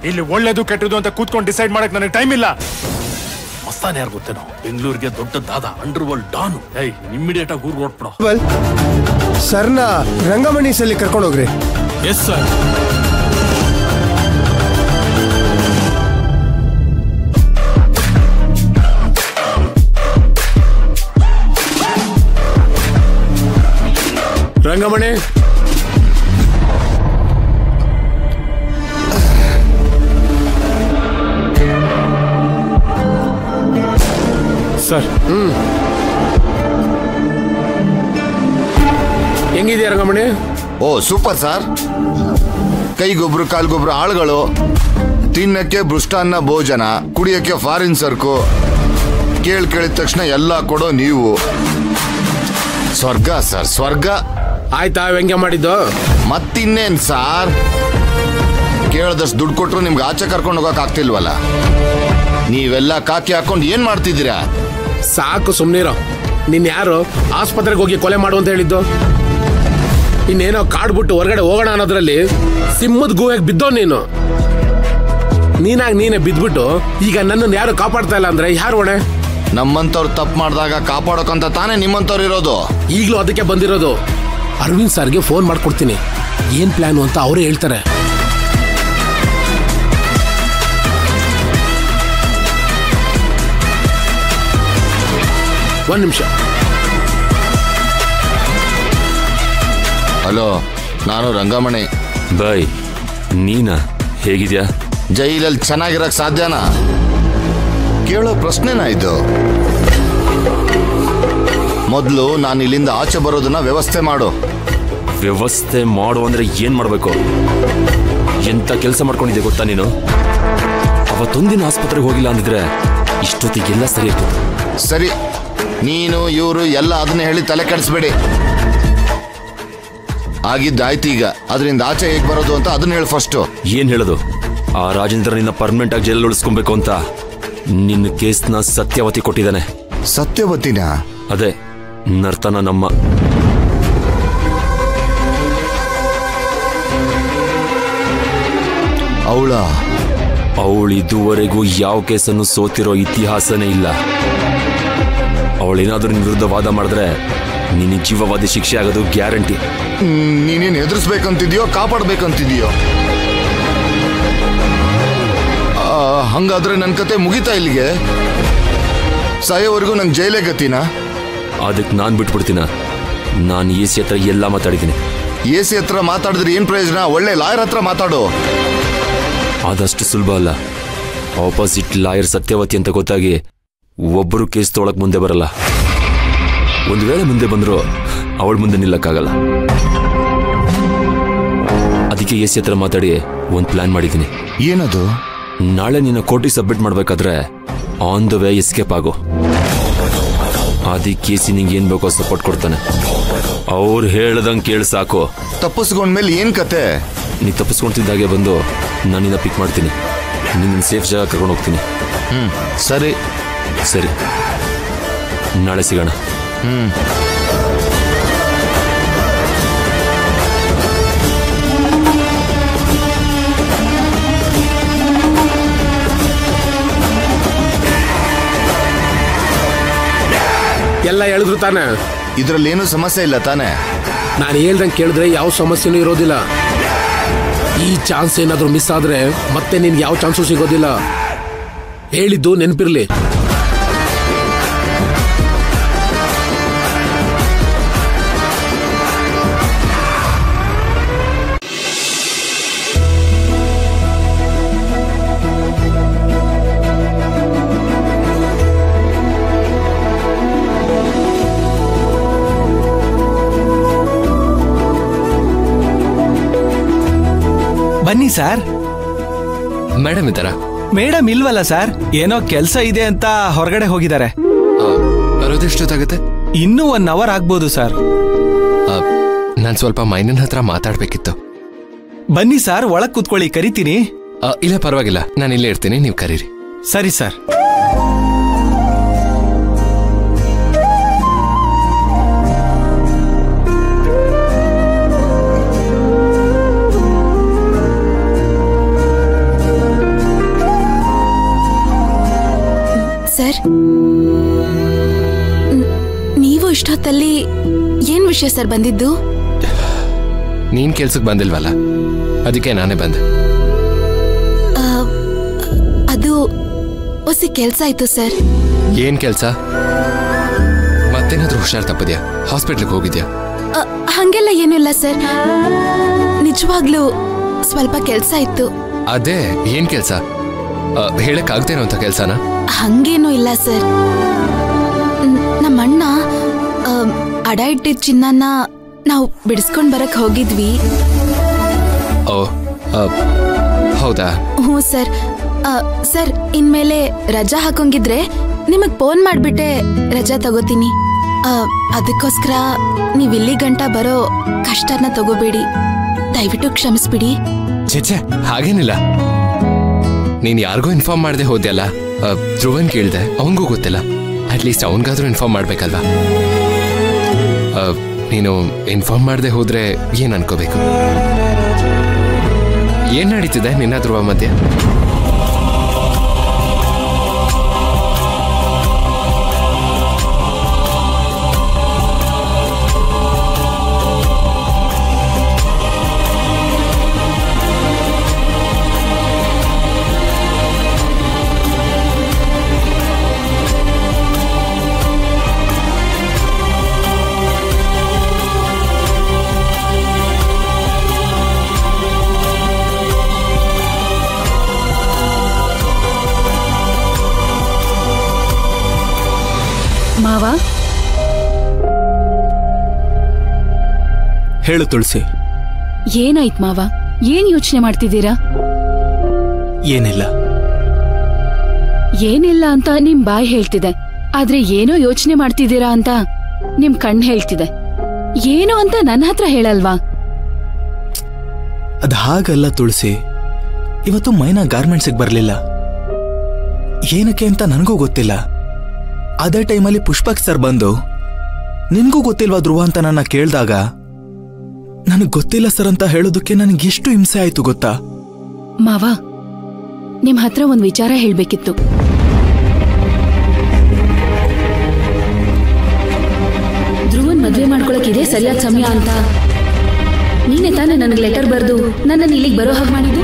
ಇಲ್ಲಿ ಒಳ್ಳೇದು ಕೆಟ್ಟದು ಅಂತ ಕೂತ್ಕೊಂಡು ಡಿಸೈಡ್ ಮಾಡಕ್ ನನಗೆ ಟೈಮ್ ಇಲ್ಲ. ಮಸ್ತಾನ ಯಾರು ಗೊತ್ತೇನೋ, ಬೆಂಗಳೂರಿಗೆ ದೊಡ್ಡದಾದ ಅಂಡರ್ ವರ್ಲ್ಡ್ ಡಾನು. ಇಮ್ಮಿಡಿಯೇಟ್ ಆಗಿ ಊರ್ಗೆ ಹೊರಟ್ಬಿಡೋ. ಸರ್ನ ರಂಗಮಣಿ ಸಲ್ಲಿ ಕರ್ಕೊಂಡು ಹೋಗ್ರಿ. Yes sir. ರಂಗಮಣಿ, ಸರ್. ಹೆಂಗಿದೆಯಾ ರಂಗಮಣಿ? ಓ ಸೂಪರ್ ಸರ್. ಕೈಗೊಬ್ರು ಕಾಲ್ಗೊಬ್ರು ಆಳುಗಳು, ತಿನ್ನಕ್ಕೆ ಬೃಷ್ಟಾನ್ನ ಭೋಜನ, ಕುಡಿಯಕ್ಕೆ ಫಾರಿನ್ ಸರ್ಕು, ಕೇಳಿದ ತಕ್ಷಣ ಎಲ್ಲ ಕೊಡೋ ನೀವು. ಸ್ವರ್ಗ ಸರ್, ಸ್ವರ್ಗ. ಆಯ್ತಾ ವ್ಯಂಗ್ಯ ಮಾಡಿದ್ದು? ಮತ್ತಿನ್ನೇನ್ ಸಾರ್, ಕೇಳದಷ್ಟು ದುಡ್ಡು ಕೊಟ್ರು ನಿಮ್ಗೆ ಆಚೆ ಕರ್ಕೊಂಡು ಹೋಗಕ್ ಆಗ್ತಿಲ್ವಲ್ಲ. ನೀವೆಲ್ಲ ಕಾಕಿ ಹಾಕೊಂಡು ಏನ್ ಮಾಡ್ತಿದ್ದೀರಾ? ಸಾಕು ಸುಮ್ನಿರೋ. ನೀನ್ ಯಾರು ಆಸ್ಪತ್ರೆಗೆ ಹೋಗಿ ಕೊಲೆ ಮಾಡು ಅಂತ ಹೇಳಿದ್ದು? ಇನ್ನೇನೋ ಕಾಡ್ಬಿಟ್ಟು ಹೊರಗಡೆ ಹೋಗೋಣ ಅನ್ನೋದ್ರಲ್ಲಿ ಸಿಂಹದ ಗುಹೆಗೆ ಬಿದ್ದೋ ನೀನು. ನೀನಾಗ ನೀನೇ ಬಿದ್ಬಿಟ್ಟು ಈಗ ನನ್ನನ್ನು ಯಾರು ಕಾಪಾಡ್ತಾ ಇಲ್ಲ ಅಂದ್ರೆ ಯಾರು ಹೊಣೆ? ನಮ್ಮಂತವ್ರು ತಪ್ಪು ಮಾಡಿದಾಗ ಕಾಪಾಡೋಕಂತ ತಾನೇ ನಿಮ್ಮಂತವ್ರು ಇರೋದು. ಈಗಲೂ ಅದಕ್ಕೆ ಬಂದಿರೋದು. ಅರವಿಂದ್ ಸರ್ಗೆ ಫೋನ್ ಮಾಡ್ಕೊಡ್ತೀನಿ, ಏನ್ ಪ್ಲಾನು ಅಂತ ಅವರೇ ಹೇಳ್ತಾರೆ. ಒಂದ್ ನಿಮಿಷ. ಹಲೋ, ನಾನು ರಂಗಮಣಿ. ಬಾಯ್, ನೀನಾ? ಹೇಗಿದ್ಯಾ? ಜೈಲಲ್ಲಿ ಚೆನ್ನಾಗಿರಕ್ ಸಾಧ್ಯನಾ? ಕೇಳೋ ಪ್ರಶ್ನೆನಾ ಇದು? ಮೊದಲು ನಾನು ಇಲ್ಲಿಂದ ಆಚೆ ಬರೋದನ್ನ ವ್ಯವಸ್ಥೆ ಮಾಡು. ವ್ಯವಸ್ಥೆ ಮಾಡು ಅಂದ್ರೆ ಏನ್ ಮಾಡ್ಬೇಕು? ಎಂತ ಕೆಲಸ ಮಾಡ್ಕೊಂಡಿದ್ದೆ ಗೊತ್ತಾ ನೀನು? ಅವತ್ತೊಂದಿನ ಆಸ್ಪತ್ರೆಗೆ ಹೋಗಿಲ್ಲ ಅಂದಿದ್ರೆ ಇಷ್ಟೊತ್ತಿಗೆಲ್ಲ ಸರಿ ಇರ್ತದೆ. ಸರಿ, ನೀನು ಇವರು ಎಲ್ಲ ಅದನ್ನ ಹೇಳಿ ತಲೆ ಕೆಡಿಸ್ಬೇಡಿ. ಆಗಿದ್ದಾಯ್ತು. ಈಗ ಅದರಿಂದ ಆಚೆ ಹೇಗೆ ಬರೋದು ಅಂತ ಅದನ್ನ ಹೇಳಿ ಫಸ್ಟ್. ಏನ್ ಹೇಳೋದು? ಆ ರಾಜೇಂದ್ರ ನಿನ್ನ ಪರ್ಮನೆಂಟ್ ಆಗಿ ಜೈಲಲ್ಲಿ ಉಳಿಸ್ಕೊಬೇಕು ಅಂತ ನಿನ್ನ ಕೇಸ್ನ ಸತ್ಯವತಿ ಕೊಟ್ಟಿದ್ದಾನೆ. ಸತ್ಯವತಿನ? ಅದೇ ನರ್ತನ ನಮ್ಮ. ಅವಳು ಇದುವರೆಗೂ ಯಾವ ಕೇಸನ್ನು ಸೋತಿರೋ ಇತಿಹಾಸನೇ ಇಲ್ಲ. ಅವಳೇನಾದ್ರೂ ನಿನ್ನ ವಿರುದ್ಧ ವಾದ ಮಾಡಿದ್ರೆ ನಿನ್ನ ಜೀವವಾದಿ ಶಿಕ್ಷೆ ಆಗೋದು ಗ್ಯಾರಂಟಿ. ನೀನೇನು ಎದುರಿಸ್ಬೇಕಂತಿದ್ಯೋ ಕಾಪಾಡ್ಬೇಕಂತಿದ್ಯೋ? ಹಂಗಾದ್ರೆ ನನ್ನ ಕತೆ ಮುಗಿತಾ ಇಲ್ಲಿಗೆ? ಸಾಯೋವರೆಗೂ ನಂಗೆ ಜೈಲೇ ಗತಿನಾ? ಅದಕ್ಕೆ ನಾನು ಬಿಟ್ಬಿಡ್ತೀನ? ನಾನು ಎ ಸಿ ಹತ್ರ ಎಲ್ಲ ಮಾತಾಡಿದ್ದೀನಿ. ಎ ಸಿ ಹತ್ರ ಮಾತಾಡಿದ್ರೆ ಏನ್ ಪ್ರಯೋಜನ? ಒಳ್ಳೆ ಲಾಯರ್ ಹತ್ರ ಮಾತಾಡು. ಆದಷ್ಟು ಸುಲಭ ಅಲ್ಲ. ಆಪೋಸಿಟ್ ಲಾಯರ್ ಸತ್ಯವತಿ ಅಂತ ಗೊತ್ತಾಗಿ ಒಬ್ಬರು ಕೇಸ್ ತೊಗೊಳಕ್ ಮುಂದೆ ಬರಲ್ಲ. ಒಂದು ವೇಳೆ ಮುಂದೆ ಬಂದ್ರು ಅವಳ ಮುಂದೆ ನಿಲ್ಲಕ್ಕಾಗಲ್ಲ. ಅದಕ್ಕೆ ಎ ಸಿ ಹತ್ರ ಮಾತಾಡಿ ಒಂದು ಪ್ಲಾನ್ ಮಾಡಿದ್ದೀನಿ. ಏನದು? ನಾಳೆ ನಿನ್ನ ಕೋರ್ಟಿಗೆ ಸಬ್ಮಿಟ್ ಮಾಡ್ಬೇಕಾದ್ರೆ ಆನ್ ದ ವೇ ಎಸ್ಕೇಪ್ ಆಗು. ಅದಕ್ಕೆ ಸಿ ನಿಂಗೆ ಏನ್ ಬೇಕೋ ಸಪೋರ್ಟ್ ಕೊಡ್ತಾನೆ. ಅವ್ರು ಹೇಳ್ದಂಗೆ ಕೇಳಿ ಸಾಕು. ತಪ್ಪಿಸ್ಕೊಂಡ್ಮೇಲೆ ಏನ್ ಕತೆ? ನೀ ತಪ್ಪಿಸ್ಕೊಂತಿದ್ದಾಗೆ ಬಂದು ನಾನು ನಿನ್ನ ಪಿಕ್ ಮಾಡ್ತೀನಿ, ನಿನ್ನ ಸೇಫ್ ಜಾಗ ಕರ್ಕೊಂಡು ಹೋಗ್ತೀನಿ. ಸರಿ ಸರಿ, ನಾಳೆ ಸಿಗೋಣ. ಎಲ್ಲ ಹೇಳಿದ್ರು ತಾನೆ? ಇದ್ರಲ್ಲಿ ಏನು ಸಮಸ್ಯೆ ಇಲ್ಲ ತಾನೆ? ನಾನು ಹೇಳ್ದಂಗೆ ಕೇಳಿದ್ರೆ ಯಾವ ಸಮಸ್ಯೆನೂ ಇರೋದಿಲ್ಲ. ಈ ಚಾನ್ಸ್ ಏನಾದ್ರೂ ಮಿಸ್ ಆದ್ರೆ ಮತ್ತೆ ನಿನ್ಗೆ ಯಾವ ಚಾನ್ಸು ಸಿಗೋದಿಲ್ಲ. ಹೇಳಿದ್ದು ನೆನಪಿರ್ಲಿ. ಬನ್ನಿ ಸರ್. ಮೇಡಮ್ ಇದ್ದಾರಾ? ಮೇಡಮ್ ಇಲ್ವಲ್ಲ ಸರ್, ಏನೋ ಕೆಲಸ ಇದೆ ಅಂತ ಹೊರಗಡೆ ಹೋಗಿದ್ದಾರೆ. ಬರೋದೆಷ್ಟೊತ್ತಾಗುತ್ತೆ? ಇನ್ನೂ 1 ಅವರ್ ಆಗ್ಬೋದು ಸರ್. ನಾನು ಸ್ವಲ್ಪ ಮೈನನ್ ಹತ್ರ ಮಾತಾಡ್ಬೇಕಿತ್ತು. ಬನ್ನಿ ಸರ್, ಒಳಗ್ ಕೂತ್ಕೊಳ್ಳಿ, ಕರಿತೀನಿ. ಇಲ್ಲ ಪರವಾಗಿಲ್ಲ, ನಾನು ಇಲ್ಲೇ ಇರ್ತೀನಿ, ನೀವು ಕರೀರಿ. ಸರಿ ಸರ್. ಸರ್, ನೀವು ಇಷ್ಟೊತ್ತಲ್ಲಿ ಏನ್ ವಿಷಯ ಸರ್ ಬಂದಿದ್ದು? ನೀನ್ ಕೆಲ್ಸಕ್ಕೆ ಬಂದಿಲ್ವಲ್ಲ, ಅದಕ್ಕೆ ನಾನೇ ಬಂದೆ. ಅದು ಹೊಸ ಕೆಲ್ಸ ಆಯ್ತು ಸರ್. ಏನ್ ಕೆಲ್ಸ? ಮತ್ತೇನಾದ್ರೂ ಹುಷಾರ್ ತಪ್ಪದ್ಯಾ? ಹಾಸ್ಪಿಟ್ಲಿಗೆ ಹೋಗಿದ್ಯಾ? ಹಂಗೆಲ್ಲ ಏನಿಲ್ಲ ಸರ್, ನಿಜವಾಗ್ಲೂ ಸ್ವಲ್ಪ ಕೆಲ್ಸ ಇತ್ತು. ಅದೇ ಏನ್ ಕೆಲ್ಸ? ಹೇಳಕ್ ಆಗ್ತೇನೋ ಅಂತ ಕೆಲ್ಸನ? ಹಂಗೇನೂ ಇಲ್ಲ ಸರ್, ನಮ್ಮಣ್ಣ ಅಡ ಇಟ್ಟಿದ್ದ ಚಿನ್ನನ ನಾವು ಬಿಡಿಸ್ಕೊಂಡ್ ಬರಕ್ ಹೋಗಿದ್ವಿ. ಓ ಹೌದಾ? ಹ್ಞೂ ಸರ್. ಸರ್, ಇನ್ಮೇಲೆ ರಜಾ ಹಾಕೊಂಗಿದ್ರೆ ನಿಮಗ್ ಫೋನ್ ಮಾಡ್ಬಿಟ್ಟೆ ರಜಾ ತಗೋತೀನಿ. ಅದಕ್ಕೋಸ್ಕರ ನೀವ್ ಇಲ್ಲಿ ಗಂಟ ಬರೋ ಕಷ್ಟನ ತಗೋಬೇಡಿ, ದಯವಿಟ್ಟು ಕ್ಷಮಿಸ್ಬಿಡಿ. ಛೆ ಹಾಗೇನಿಲ್ಲ. ನೀನ್ ಯಾರಿಗೂ ಇನ್ಫಾರ್ಮ್ ಮಾಡದೆ ಹೋದ್ಯಲ್ಲ, ಧ್ರುವನ್ ಕೇಳ್ದೆ, ಅವನಿಗೂ ಗೊತ್ತಿಲ್ಲ. ಅಟ್ಲೀಸ್ಟ್ ಅವನ್ಗಾದ್ರೂ ಇನ್ಫಾರ್ಮ್ ಮಾಡ್ಬೇಕಲ್ವಾ? ನೀನು ಇನ್ಫಾರ್ಮ್ ಮಾಡದೆ ಹೋದ್ರೆ ಏನ್ ಅನ್ಕೋಬೇಕು? ಏನ್ ನಡೀತಿದೆ ನಿನ್ನ ಧ್ರುವ ಮಧ್ಯೆ? ಮಾವ, ಹೇಳು ತುಳಸಿ. ಏನಾಯ್ತು ಮಾವ? ಏನ್ ಯೋಚನೆ ಮಾಡ್ತಿದ್ದೀರಾ? ಏನಿಲ್ಲ. ಏನಿಲ್ಲ ಅಂತ ನಿಮ್ ಬಾಯ್ ಹೇಳ್ತಿದೆ, ಆದ್ರೆ ಏನೋ ಯೋಚನೆ ಮಾಡ್ತಿದ್ದೀರಾ ಅಂತ ನಿಮ್ ಕಣ್ ಹೇಳ್ತಿದೆ. ಏನು ಅಂತ ನನ್ನ ಹತ್ರ ಹೇಳಲ್ವಾ? ಅದ್ ಹಾಗಲ್ಲ ತುಳಸಿ, ಇವತ್ತು ಮೈನಾ ಗಾರ್ಮೆಂಟ್ಸಿಗೆ ಬರ್ಲಿಲ್ಲ. ಏನಕ್ಕೆ ಅಂತ ನನಗೂ ಗೊತ್ತಿಲ್ಲ. ಅದೇ ಟೈಮಲ್ಲಿ ಪುಷ್ಪಕ್ ಸರ್ ಬಂದು ನಿನ್ಗೂ ಗೊತ್ತಿಲ್ವಾ ಧ್ರುವ ಅಂತ ನನ್ನ ಕೇಳ್ದಾಗ ನನಗ್ ಗೊತ್ತಿಲ್ಲ ಸರ್ ಅಂತ ಹೇಳೋದಕ್ಕೆ ನನಗೆ ಎಷ್ಟು ಹಿಂಸೆ ಆಯ್ತು ಗೊತ್ತಾ? ಮಾವ, ನಿಮ್ ಹತ್ರ ಒಂದ್ ವಿಚಾರ ಹೇಳ್ಬೇಕಿತ್ತು. ಧ್ರುವನ್ ಮದ್ವೆ ಮಾಡ್ಕೊಳಕ್ ಇದೇ ಸರಿಯಾದ ಸಮಯ ಅಂತ ನೀನೇ ತಾನೇ ನನಗೆ ಲೆಟರ್ ಬರ್ದು ನನ್ನನ್ನು ಇಲ್ಲಿಗೆ ಬರೋ ಹಾಗೆ ಮಾಡಿದ್ದು?